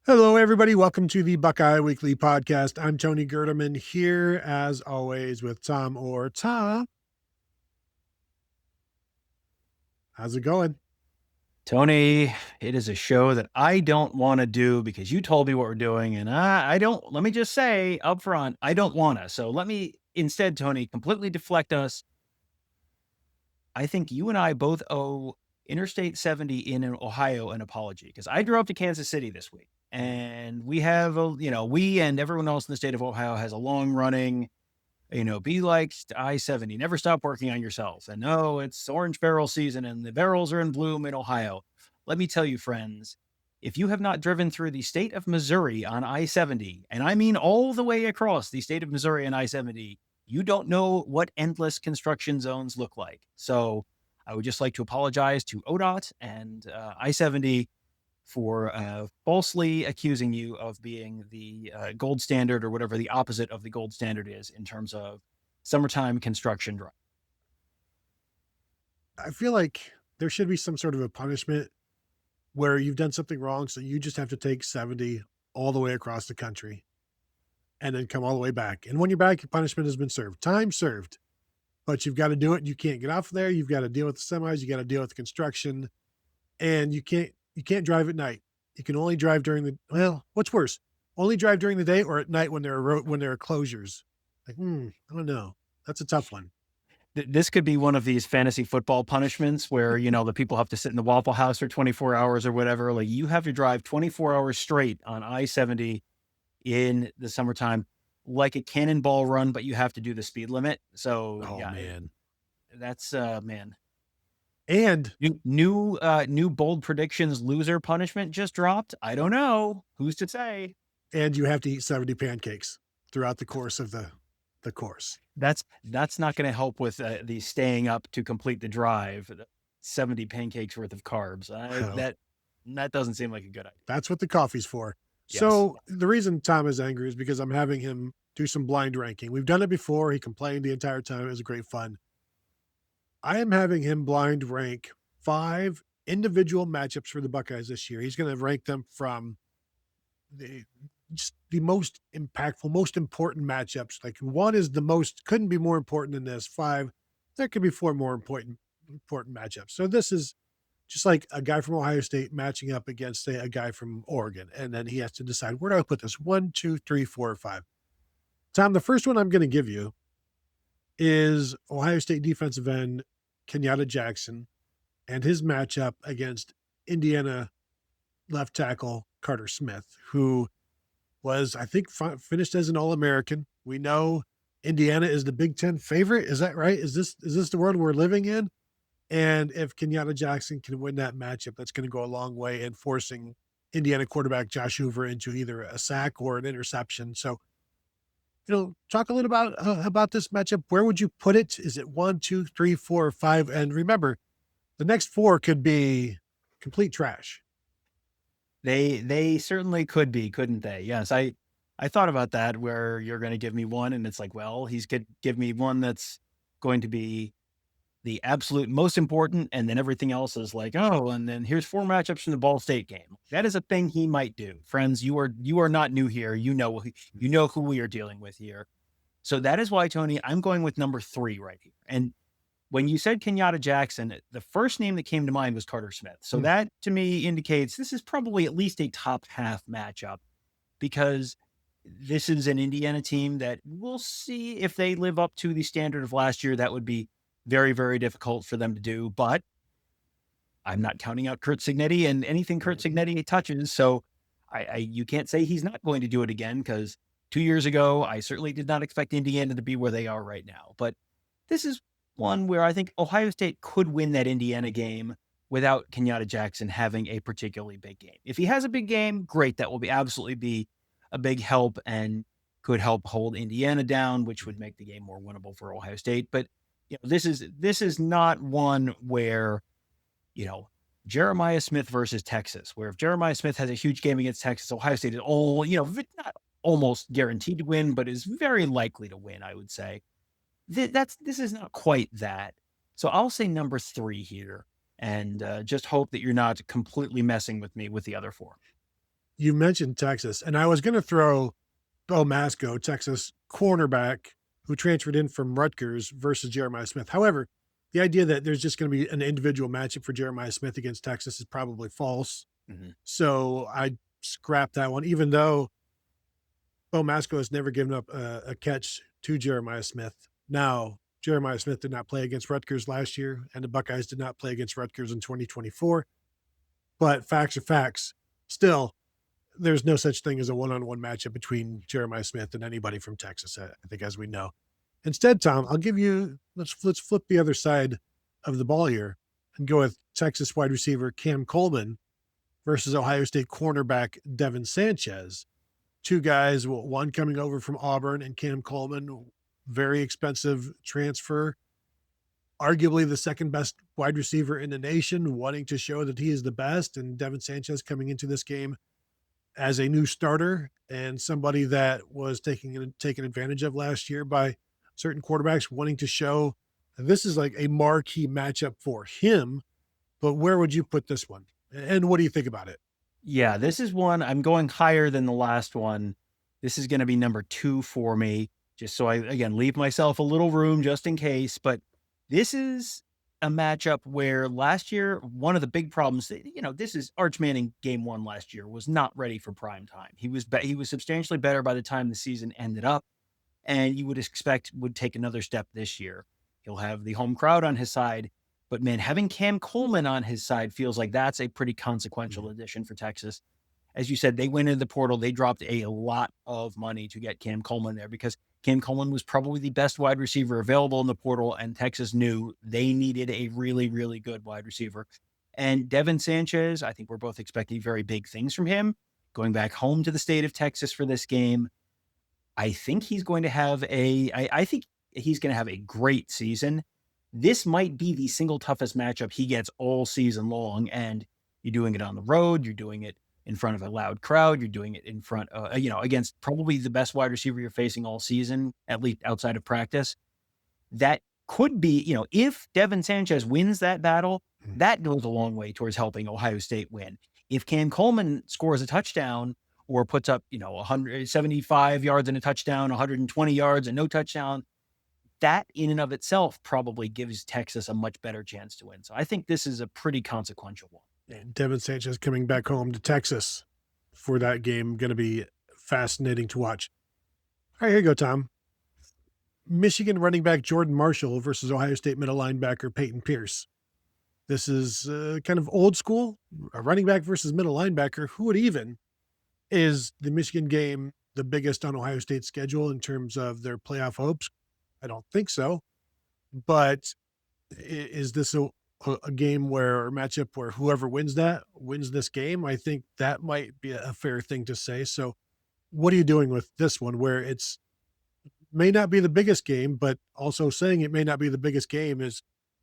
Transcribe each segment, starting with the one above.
Hello, everybody. Welcome to the Buckeye Weekly Podcast. I'm Tony Gerdeman here, as always, with Tom Orr. Tom, how's it going? Tony, it is a show that I don't want to do because you told me what we're doing, and I don't. Let me just say up front, I don't want to. So let me instead, Tony, completely deflect us. I think you and I both owe Interstate 70 in Ohio an apology because I drove to Kansas City this week, and we have we and everyone else in the state of Ohio has a long running, be like I-70, never stop working on yourself. And no, it's orange barrel season and the barrels are in bloom in Ohio. Let me tell you, friends, if you have not driven through the state of Missouri on I-70, and I mean all the way across the state of Missouri on I-70, you don't know what endless construction zones look like. So I would just like to apologize to ODOT and I-70 for falsely accusing you of being the gold standard or whatever the opposite of the gold standard is in terms of summertime construction drive. I feel like there should be some sort of a punishment where you've done something wrong, so you just have to take 70 all the way across the country and then come all the way back. And when you're back, your punishment has been served. Time served. But you've got to do it. You can't get off there. You've got to deal with the semis. You got to deal with the construction. And you can't drive at night. You can only drive during what's worse? Only drive during the day or at night when there are closures. I don't know. That's a tough one. This could be one of these fantasy football punishments where, the people have to sit in the Waffle House for 24 hours or whatever. Like you have to drive 24 hours straight on I-70 in the summertime, like a cannonball run, but you have to do the speed limit. So Oh yeah, man. that's man. And New bold predictions loser punishment just dropped. I don't know. Who's to say? you have to eat 70 pancakes throughout the course of the course. That's not going to help with the staying up to complete the drive. 70 pancakes worth of carbs. Well, That doesn't seem like a good idea. that's what the coffee's for. Yes. So the reason Tom is angry is because I'm having him do some blind ranking. We've done it before. He complained the entire time. It was great fun. I am having him blind rank 5 individual matchups for the Buckeyes this year. He's going to rank them from the just the most impactful, most important matchups. Like one is the most couldn't be more important than this. 5, there could be 4 more important matchups. So this is just like a guy from Ohio State matching up against, say, a guy from Oregon, and then he has to decide where do I put this? 1, 2, 3, 4, or 5. Tom, the first one I'm going to give you is Ohio State defensive end Kenyatta Jackson and his matchup against Indiana left tackle Carter Smith, who was, I think, finished as an All-American. We know Indiana is the Big Ten favorite. Is that right? Is this the world we're living in? And if Kenyatta Jackson can win that matchup, that's going to go a long way in forcing Indiana quarterback Josh Hoover into either a sack or an interception. So, talk a little about this matchup. Where would you put it? Is it 1, 2, 3, 4, or 5? And remember, the next 4 could be complete trash. They certainly could be, couldn't they? Yes. I thought about that where you're going to give me one and it's like, well, he's could give me one that's going to be the absolute most important, and then everything else is like, oh, and then here's 4 matchups from the Ball State game. That is a thing he might do. Friends, you are not new here. You know who we are dealing with here. So that is why, Tony, I'm going with number 3 right here. And when you said Kenyatta Jackson, the first name that came to mind was Carter Smith. So Hmm. that to me indicates this is probably at least a top half matchup because this is an Indiana team that we'll see if they live up to the standard of last year. That would be very, very difficult for them to do. But I'm not counting out Kurt Signetti and anything Kurt Signetti touches. So you can't say he's not going to do it again because 2 years ago, I certainly did not expect Indiana to be where they are right now. But this is one where I think Ohio State could win that Indiana game without Kenyatta Jackson having a particularly big game. If he has a big game, great. That will be absolutely be a big help and could help hold Indiana down, which would make the game more winnable for Ohio State. But this is not one where, you know, Jeremiah Smith versus Texas, where if Jeremiah Smith has a huge game against Texas, Ohio State is not almost guaranteed to win, but is very likely to win, I would say. This is not quite that. So I'll say number 3 here and just hope that you're not completely messing with me with the other 4. You mentioned Texas, and I was going to throw Bo Masco, Texas cornerback who transferred in from Rutgers versus Jeremiah Smith. However, the idea that there's just going to be an individual matchup for Jeremiah Smith against Texas is probably false. Mhm. So I scrapped that one, even though Bo Masco has never given up a catch to Jeremiah Smith. Now, Jeremiah Smith did not play against Rutgers last year, and the Buckeyes did not play against Rutgers in 2024. But facts are facts. Still, there's no such thing as a one-on-one matchup between Jeremiah Smith and anybody from Texas, I think, as we know. Instead, Tom, I'll give you let's flip the other side of the ball here and go with Texas wide receiver Cam Coleman versus Ohio State cornerback Devin Sanchez. Two guys, one coming over from Auburn and Cam Coleman, very expensive transfer, arguably the second best wide receiver in the nation, wanting to show that he is the best. And Devin Sanchez coming into this game as a new starter and somebody that was taken advantage of last year by certain quarterbacks, wanting to show that this is like a marquee matchup for him. But where would you put this one? And what do you think about it? Yeah, this is one I'm going higher than the last one. This is gonna be number 2 for me, just so I, again, leave myself a little room just in case, but this is a matchup where last year, one of the big problems, this is Arch Manning game 1 last year was not ready for prime time. He was substantially better by the time the season ended up, and you would expect would take another step this year. He'll have the home crowd on his side, but man, having Cam Coleman on his side feels like that's a pretty consequential Mhm. addition for Texas. As you said, they went into the portal. They dropped a lot of money to get Cam Coleman there because Cam Coleman was probably the best wide receiver available in the portal, and Texas knew they needed a really, really good wide receiver. And Devin Sanchez, I think we're both expecting very big things from him. Going back home to the state of Texas for this game, I think he's going to have I think he's going to have a great season. This might be the single toughest matchup he gets all season long. And you're doing it on the road. You're doing it in front of a loud crowd. You're doing it in front, against probably the best wide receiver you're facing all season, at least outside of practice. That could be, if Devin Sanchez wins that battle, Mhm. that goes a long way towards helping Ohio State win. If Cam Coleman scores a touchdown or puts up, 175 yards and a touchdown, 120 yards and no touchdown, that in and of itself probably gives Texas a much better chance to win. So I think this is a pretty consequential one. And Devin Sanchez coming back home to Texas for that game, going to be fascinating to watch. All right, here you go, Tom. Michigan running back Jordan Marshall versus Ohio State middle linebacker Payton Pierce. This is kind of old school, a running back versus middle linebacker. Who would even? Is the Michigan game the biggest on Ohio State's schedule in terms of their playoff hopes? I don't think so. But is this a game where, or matchup where whoever wins that wins this game? I think that might be a fair thing to say. So, what are you doing with this one where it's may not be the biggest game, but also saying it may not be the biggest game is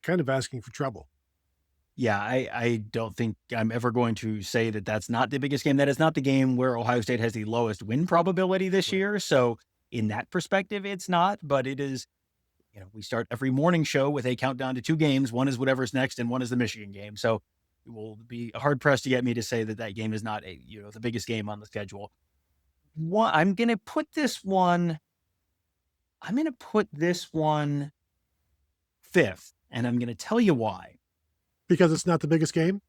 kind of asking for trouble. Yeah, I don't think I'm ever going to say that that's not the biggest game. That is not the game where Ohio State has the lowest win probability this Right. year. So in that perspective, it's not, but it is, we start every morning show with a countdown to 2 games. One is whatever's next, and one is the Michigan game. So it will be hard pressed to get me to say that that game is not the biggest game on the schedule. One, I'm going to put this one fifth, and I'm going to tell you why. Because it's not the biggest game?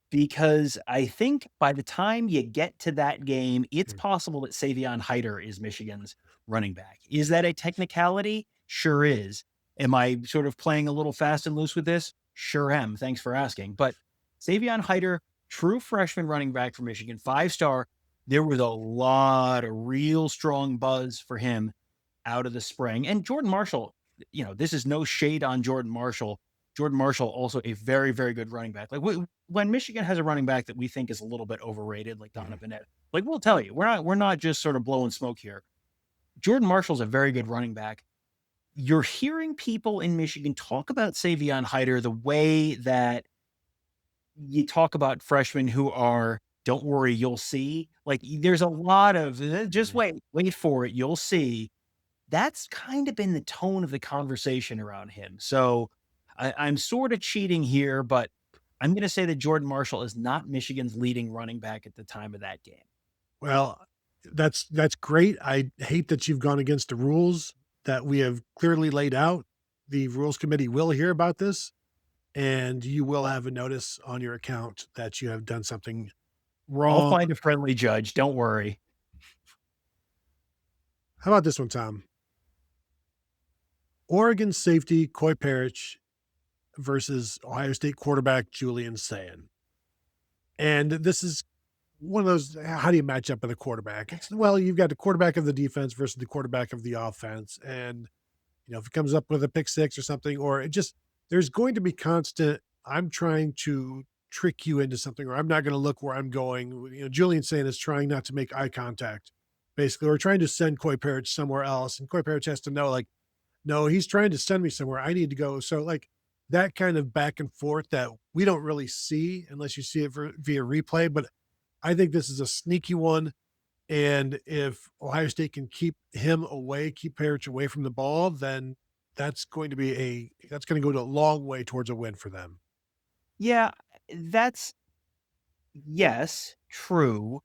Because I think by the time you get to that game, it's Mm. possible that Savion Hyder is Michigan's running back. Is that a technicality? Sure is. Am I sort of playing a little fast and loose with this? Sure am. Thanks for asking. But Savion Hyder, true freshman running back for Michigan, 5-star. There was a lot of real strong buzz for him out of the spring. And Jordan Marshall, this is no shade on Jordan Marshall. Jordan Marshall, also a very, very good running back. Like when Michigan has a running back that we think is a little bit overrated, like Mhm. Donovan Ed, like we'll tell you, we're not just sort of blowing smoke here. Jordan Marshall's a very good running back. You're hearing people in Michigan talk about Savion Hyder the way that you talk about freshmen who are, don't worry, you'll see. Like there's a lot of just Mhm. wait for it, you'll see. That's kind of been the tone of the conversation around him. So I'm sort of cheating here, but I'm going to say that Jordan Marshall is not Michigan's leading running back at the time of that game. Well, that's great. I hate that you've gone against the rules that we have clearly laid out. The rules committee will hear about this, and you will have a notice on your account that you have done something I'll wrong. find a friendly judge. Don't worry. How about this one, Tom? Oregon safety Coy Parrish versus Ohio State quarterback Julian Sayin. And this is one of those, how do you match up with a quarterback? Well, you've got the quarterback of the defense versus the quarterback of the offense. And, if it comes up with a pick six or something, or it just, there's going to be constant, I'm trying to trick you into something, or I'm not going to look where I'm going. Julian Sayin is trying not to make eye contact, basically, or trying to send Coy Parrish somewhere else. And Coy Parrish has to know, like, no, he's trying to send me somewhere. I need to go. So, like, that kind of back and forth that we don't really see unless you see it via replay. But I think this is a sneaky one. And if Ohio State can keep him away, keep Parrish away from the ball, then that's going to go a long way towards a win for them. Yeah, that's yes, true.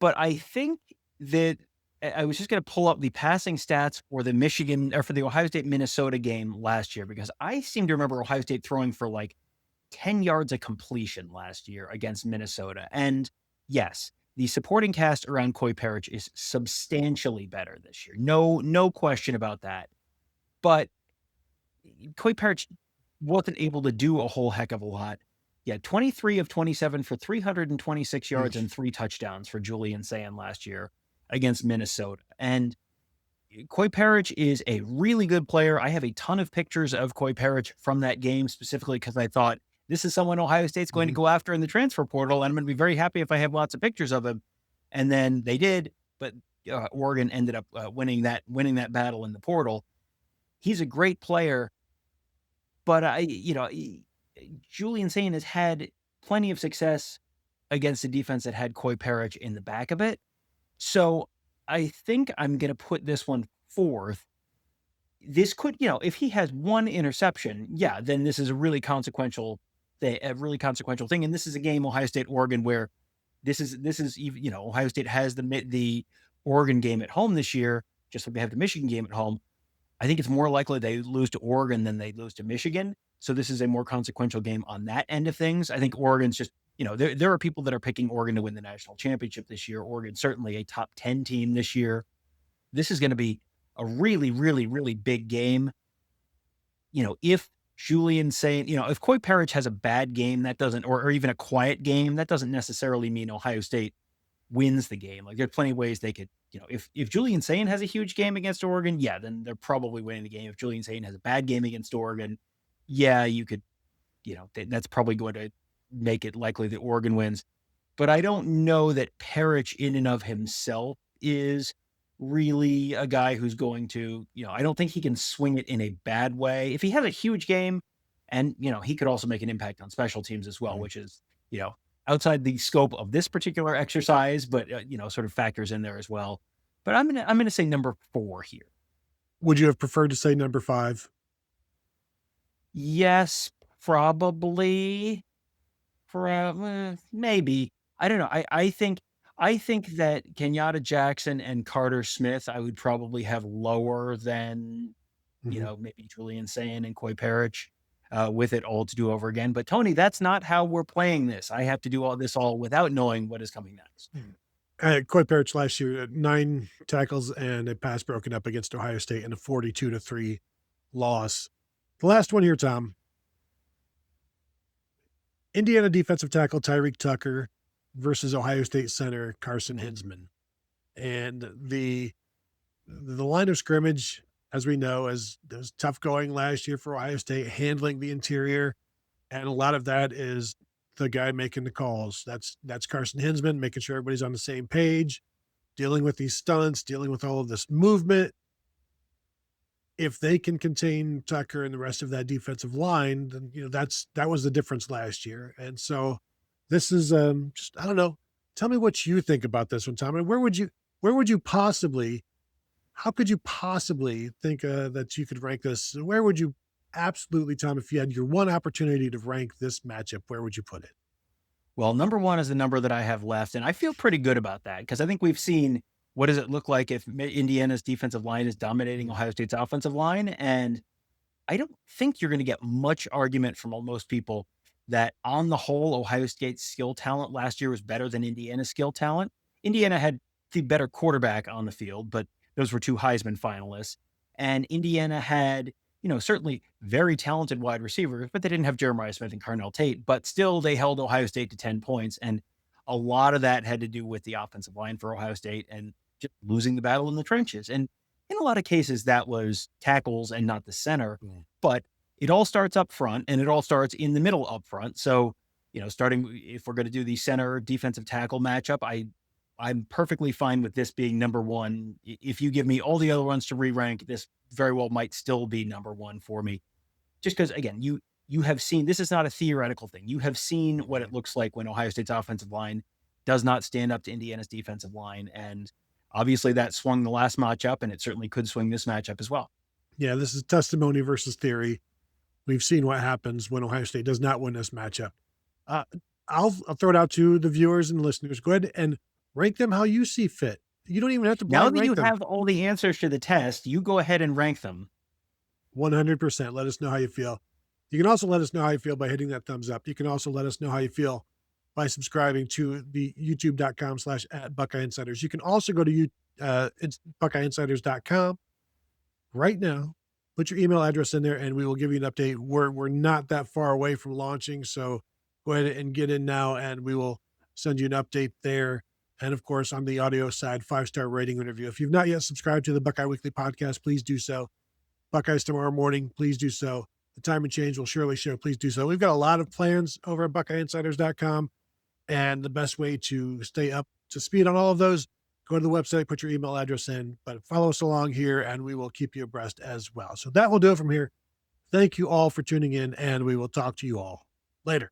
But I think that I was just going to pull up the passing stats for the Michigan or for the Ohio State Minnesota game last year because I seem to remember Ohio State throwing for like 10 yards of completion last year against Minnesota. And yes, the supporting cast around Coy Parrish is substantially better this year. No question about that. But Coy Parrish wasn't able to do a whole heck of a lot. Yeah, 23 of 27 for 326 yards Mm. and 3 touchdowns for Julian Sayin last year against Minnesota. And Coy Parrish is a really good player. I have a ton of pictures of Coy Parrish from that game specifically because I thought this is someone Ohio State's going to Mhm. go after in the transfer portal, and I'm going to be very happy if I have lots of pictures of him. And then they did, but Oregon ended up winning that battle in the portal. He's a great player, but Julian Sayin has had plenty of success against a defense that had Coy Parrish in the back of it. So I think I'm going to put this one fourth. This could, if he has one interception, yeah, then this is a really consequential thing. And this is a game, Ohio State, Oregon, where this is even, Ohio State has the Oregon game at home this year, just like they have the Michigan game at home. I think it's more likely they lose to Oregon than they lose to Michigan. So this is a more consequential game on that end of things. I think Oregon's just, there are people that are picking Oregon to win the national championship this year. Oregon's certainly a top 10 team this year. This is going to be a really, really, really big game. If Julian Sayin, if Coy Parrish has a bad game, that doesn't, or even a quiet game, that doesn't necessarily mean Ohio State wins the game. Like there's plenty of ways they could, if Julian Sayin has a huge game against Oregon, yeah, then they're probably winning the game. If Julian Sayin has a bad game against Oregon, yeah, you could, that's probably going to make it likely that Oregon wins. But I don't know that Parrish in and of himself is really a guy who's going to, I don't think he can swing it in a bad way. If he has a huge game and, he could also make an impact on special teams as well, Mhm. which is, outside the scope of this particular exercise, but, sort of factors in there as well. But I'm going to say number 4 here. Would you have preferred to say number 5? Yes, probably. Maybe. I don't know. I think that Kenyatta Jackson and Carter Smith, I would probably have lower than, Mhm. maybe Julian Sayin and Coy Parrish, with it all to do over again. But Tony, that's not how we're playing this. I have to do all this all without knowing what is coming next. Coy Parrish last year had 9 tackles and a pass broken up against Ohio State in a 42-3 loss. The last one here, Tom. Indiana defensive tackle Tyreek Tucker versus Ohio State center Carson Hinzman. And the line of scrimmage, as we know, is was tough going last year for Ohio State, handling the interior, and a lot of that is the guy making the calls. That's Carson Hinzman, making sure everybody's on the same page, dealing with these stunts, dealing with all of this movement. If they can contain Tucker and the rest of that defensive line, then that was the difference last year. And so this is just, I don't know. Tell me what you think about this one, Tom. And where would you possibly, how could you possibly think that you could rank this? Where would you absolutely, Tom, if you had your one opportunity to rank this matchup, where would you put it? Well, number one is the number that I have left, and I feel pretty good about that because I think we've seen what does it look like if Indiana's defensive line is dominating Mm. Ohio State's offensive line, and I don't think you're going to get much argument from most people that on the whole, Ohio State's skill talent last year was better than Indiana's skill talent. Indiana had the better quarterback on the field, but those were two Heisman finalists. And Indiana had, certainly very talented wide receivers, but they didn't have Jeremiah Smith and Carnell Tate, but still they held Ohio State to 10 points. And a lot of that had to do with the offensive line for Ohio State and just losing the battle in the trenches. And in a lot of cases, that was tackles and not the center. Mm. But it all starts up front and it all starts in the middle up front. So, starting if we're going to do the center defensive tackle matchup, I'm perfectly fine with this being number one. If you give me all the other ones to re-rank, this very well might still be number one for me. Just because again, you have seen this is not a theoretical thing. You have seen what it looks like when Ohio State's offensive line does not stand up to Indiana's defensive line. And obviously that swung the last matchup, and it certainly could swing this matchup as well. Yeah, this is testimony versus theory. We've seen what happens when Ohio State does not win this matchup. Uh, I'll throw it out to the viewers and listeners. Go ahead and rank them how you see fit. You don't even have to Now blind that rank you them. have all the answers to the test, you go ahead and rank them. 100%. Let us know how you feel. You can also let us know how you feel by hitting that thumbs up. You can also let us know how you feel by subscribing to the youtube.com/@Buckeye Insiders. You can also go to it's BuckeyeInsiders.com right now. Put your email address in there and we will give you an update. We're not that far away from launching, so go ahead and get in now and we will send you an update there. And of course, on the audio side, 5-star rating and review. If you've not yet subscribed to the Buckeye Weekly Podcast, please do so. Buckeyes tomorrow morning, please do so. The time and change will surely show. Please do so. We've got a lot of plans over at BuckeyeInsiders.com, and the best way to stay up to speed on all of those, go to the website, put your email address in, but follow us along here, and we will keep you abreast as well. So that will do it from here. Thank you all for tuning in, and we will talk to you all later.